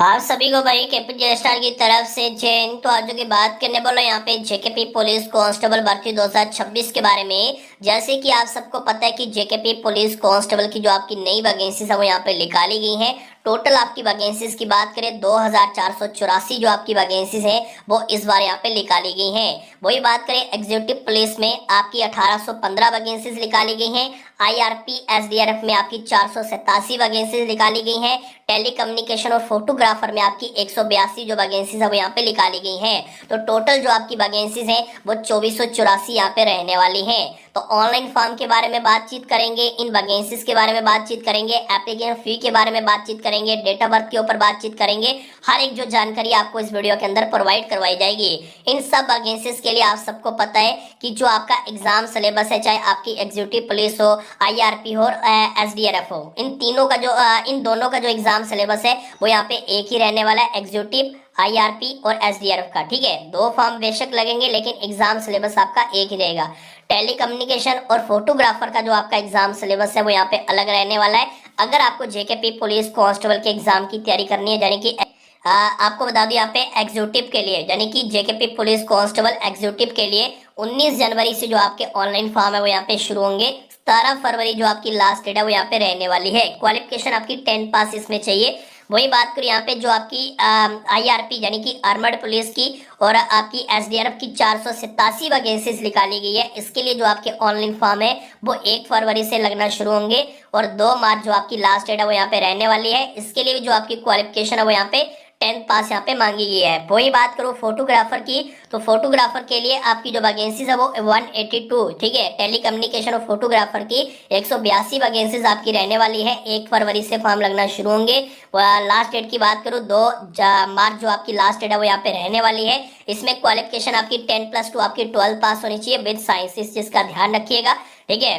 आप सभी को भाई केपी स्टार की तरफ से जय हिंद। तो आज की बात करने बोलो यहाँ पे जेकेपी पुलिस कांस्टेबल भर्ती 2026 के बारे में। जैसे कि आप सबको पता है कि जेकेपी पुलिस कांस्टेबल की जो आपकी नई वैकेंसीज है वो यहाँ पे निकाली गई है। टोटल आपकी वैकेंसीज की बात करें 2484 जो आपकी वैकेंसीज है वो इस बार यहाँ पे निकाली गई हैं। वही बात करें एग्जीक्यूटिव पुलिस में आपकी 1815 वैकेंसीज निकाली गई हैं। आईआरपी एसडीआरएफ में आपकी 487 वैकेंसीज निकाली गई हैं। टेली कम्युनिकेशन और फोटोग्राफर में आपकी 182 जो वैकेंसीज है वो यहाँ पे निकाली गई हैं। तो टोटल जो आपकी वैकेंसीज हैं वो 2484 यहाँ पे रहने वाली हैं। तो ऑनलाइन फॉर्म के बारे में बातचीत करेंगे, इन वैकेंसीज के बारे में बातचीत करेंगे, एप्लीकेशन फी के बारे में बातचीत करेंगे, डेट ऑफ बर्थ के ऊपर बातचीत करेंगे। हर एक जो जानकारी आपको इस वीडियो के अंदर प्रोवाइड करवाई जाएगी। इन सब वैकेंसीज के लिए आप सबको पता है कि जो आपका एग्जाम सिलेबस है, चाहे आपकी एग्जीक्यूटिव पुलिस हो, आईआरपी हो, एसडीआरएफ हो, इन दोनों का जो एग्जाम सिलेबस है वो यहाँ पे एक ही रहने वाला है, एग्जीक्यूटिव, आईआरपी और एसडीआरएफ का। ठीक है, दो फॉर्म बेशक लगेंगे लेकिन एग्जाम सिलेबस आपका एक ही रहेगा। टेली कम्युनिकेशन और फोटोग्राफर का जो आपका एग्जाम सिलेबस है वो यहाँ पे अलग रहने वाला है। अगर आपको जेकेपी पुलिस कांस्टेबल के एग्जाम की तैयारी करनी है, यानी कि आपको बता दूं यहाँ पे एग्जीक्यूटिव के लिए, यानी कि जेकेपी पुलिस कांस्टेबल एग्जीक्यूटिव के लिए 19 जनवरी से जो आपके ऑनलाइन फॉर्म है वो यहाँ पे शुरू होंगे। 17 फरवरी जो आपकी लास्ट डेट है वो यहाँ पे रहने वाली है। क्वालिफिकेशन आपकी 10 पास इसमें चाहिए। वही बात करें यहाँ पे जो आपकी आईआरपी यानी कि आर्मर्ड पुलिस की और आपकी एसडीआरएफ की 487 वैकेंसीज निकाली गई है। इसके लिए जो आपके ऑनलाइन फॉर्म है वो 1 फरवरी से लगना शुरू होंगे और 2 मार्च जो आपकी लास्ट डेट है वो यहाँ पे रहने वाली है। इसके लिए जो आपकी क्वालिफिकेशन है वो यहाँ पे 10 पास यहाँ पे मांगी गई है। वही बात करूँ फोटोग्राफर की, तो फोटोग्राफर के लिए आपकी जो वैकेंसीज है वो 182, ठीक है, टेली कम्युनिकेशन और फोटोग्राफर की 182 वैकेंसीज आपकी रहने वाली है। 1 फरवरी से फॉर्म लगना शुरू होंगे। लास्ट डेट की बात करूँ 2 मार्च जो आपकी लास्ट डेट है वो यहाँ पे रहने वाली है। इसमें क्वालिफिकेशन आपकी 10+2 आपकी 12 पास होनी चाहिए विद साइंस, इस चीज का ध्यान रखिएगा। ठीक है,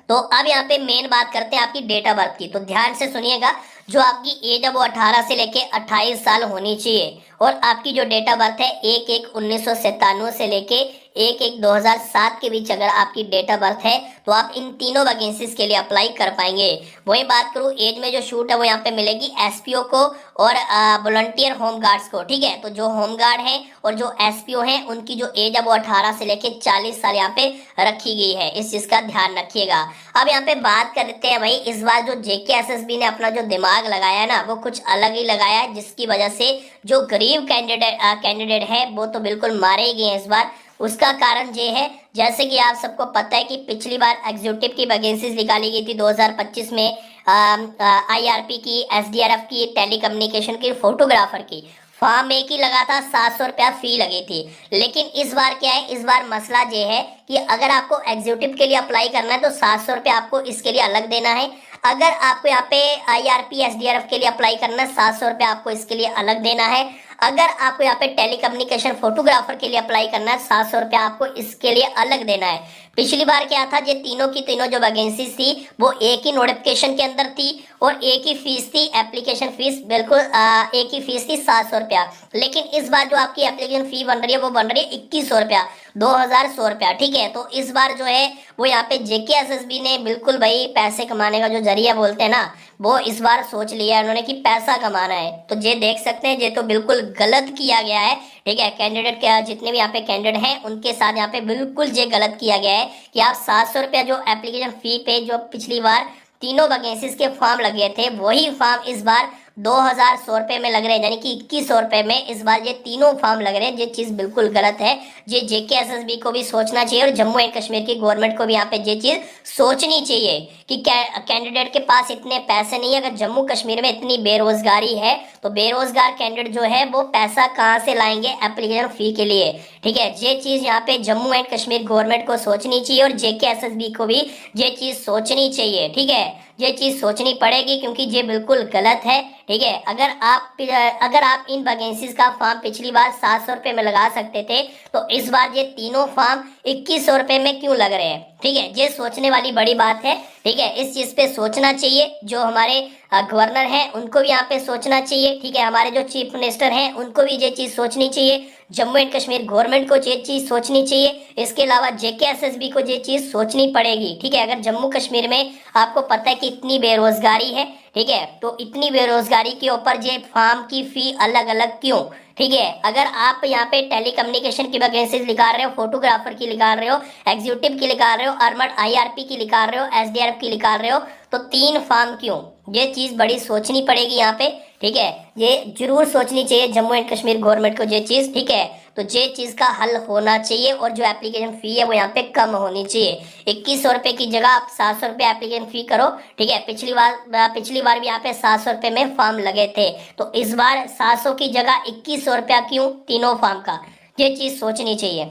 तो अब यहाँ पे मेन बात करते हैं आपकी डेट ऑफ बर्थ की। तो ध्यान से सुनिएगा, जो आपकी एज है वो 18 से लेके 28 साल होनी चाहिए और आपकी जो डेट ऑफ बर्थ है 1/1/1997 से लेके 1/1/2007 के बीच अगर आपकी डेट ऑफ बर्थ है तो आप इन तीनों वैकेंसीज के लिए अप्लाई कर पाएंगे। वही बात करूँ एज में जो छूट है वो यहाँ पे मिलेगी एसपीओ को और वॉलंटियर होम गार्ड्स को। ठीक है, तो जो होम गार्ड है और जो एसपीओ है उनकी जो एज है वो 18 से लेके 40 साल यहाँ पे रखी गई है, इस चीज का ध्यान रखिएगा। अब यहाँ पे बात करते हैं भाई, इस बार जो जेकेएसएसबी ने अपना जो दिमाग लगाया है ना वो कुछ अलग ही लगाया है, जिसकी वजह से जो गरीब कैंडिडेट है वो तो बिल्कुल मारे ही गए हैं इस बार। उसका कारण ये है, जैसे कि आप सबको पता है कि पिछली बार एग्जीक्यूटिव की वैकेंसीज निकाली गई थी 2025 में, आईआरपी की, एसडीआरएफ की, टेली कम्युनिकेशन की, फोटोग्राफर की। फॉर्म एक ही लगा था, 700 रुपया फी लगी थी। लेकिन इस बार क्या है, इस बार मसला ये है कि अगर आपको एग्जीक्यूटिव के लिए अप्लाई करना है तो 700 रुपया आपको इसके लिए अलग देना है। अगर आपको यहाँ पे आईआरपी एसडीआरएफ के लिए अप्लाई करना है 700 रुपया आपको इसके लिए अलग देना है। अगर आपको यहाँ पे टेली कम्युनिकेशन फोटोग्राफर के लिए अप्लाई करना है 700 रुपया आपको इसके लिए अलग देना है। पिछली बार क्या था, ये तीनों की तीनों जो वैकेंसी थी वो एक ही नोटिफिकेशन के अंदर थी और एक ही फीस थी, एप्लीकेशन फीस बिल्कुल एक ही फीस थी 700 रुपया। लेकिन इस बार जो आपकी एप्लीकेशन फी बन रही है वो बन रही है 2100 रुपया, 2100 रुपया। ठीक है, तो इस बार जो है वो यहाँ पे जेकेएसएसबी ने बिल्कुल भाई पैसे कमाने का जो जरिया बोलते हैं ना वो इस बार सोच लिया है उन्होंने कि पैसा कमाना है। तो ये देख सकते हैं, ये तो बिल्कुल गलत किया गया है। ठीक है, कैंडिडेट के जितने भी यहाँ पे कैंडिडेट हैं उनके साथ यहाँ पे बिल्कुल ये गलत किया गया है कि आप 700 रुपया जो एप्लीकेशन फी पे जो पिछली बार तीनों वैकेंसीज के फॉर्म लगे थे वही फॉर्म इस बार 2100 रुपए में लग रहे हैं, यानी कि 2100 रुपए में इस बार ये तीनों फॉर्म लग रहे हैं। ये चीज बिल्कुल गलत है। ये जेकेएसएसबी को भी सोचना चाहिए और जम्मू एंड कश्मीर की गवर्नमेंट को भी यहाँ पे ये चीज सोचनी चाहिए कि कैंडिडेट के पास इतने पैसे नहीं है। अगर जम्मू कश्मीर में इतनी बेरोजगारी है तो बेरोजगार कैंडिडेट जो है वो पैसा कहाँ से लाएंगे एप्लीकेशन फी के लिए। ठीक है, ये चीज यहाँ पे जम्मू एंड कश्मीर गवर्नमेंट को सोचनी चाहिए और जेकेएसएसबी को भी ये चीज सोचनी चाहिए। ठीक है, ये चीज सोचनी पड़ेगी क्योंकि ये बिल्कुल गलत है। ठीक है, अगर आप इन वैकेंसीज का फॉर्म पिछली बार 700 रुपये में लगा सकते थे तो इस बार ये तीनों फॉर्म 2100 रुपए में क्यों लग रहे हैं। ठीक है, ये सोचने वाली बड़ी बात है। ठीक है, इस चीज पे सोचना चाहिए। जो हमारे गवर्नर हैं उनको भी यहाँ पे सोचना चाहिए। ठीक है, हमारे जो चीफ मिनिस्टर हैं उनको भी ये चीज सोचनी चाहिए। जम्मू एंड कश्मीर गवर्नमेंट को ये चीज सोचनी चाहिए। इसके अलावा JKSSB को ये चीज सोचनी पड़ेगी। ठीक है, अगर जम्मू कश्मीर में आपको पता है कि इतनी बेरोजगारी है, ठीक है, तो इतनी बेरोजगारी के ऊपर ये फार्म की फी अलग अलग क्यों। ठीक है, अगर आप यहाँ पे टेलीकम्युनिकेशन की वैकेंसी निकाल रहे हो, फोटोग्राफर की निकाल रहे हो, एग्जीक्यूटिव की निकाल रहे हो, आर्मड IRP की निकाल रहे हो, SDRF की निकाल रहे हो, तो 3 फार्म क्यों। ये चीज बड़ी सोचनी पड़ेगी यहाँ पे। ठीक है, ये जरूर सोचनी चाहिए जम्मू एंड कश्मीर गवर्नमेंट को ये चीज। ठीक है, तो ये चीज का हल होना चाहिए और जो एप्लीकेशन फी है वो यहाँ पे कम होनी चाहिए। 2100 रुपए की जगह आप 700 रुपए एप्लीकेशन फी करो। ठीक है, पिछली बार भी यहाँ पे 700 रुपए में फॉर्म लगे थे, तो इस बार 700 की जगह 2100 रुपया क्यों तीनों फॉर्म का। ये चीज सोचनी चाहिए।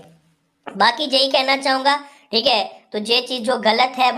बाकी यही कहना चाहूंगा। ठीक है, तो ये चीज जो गलत है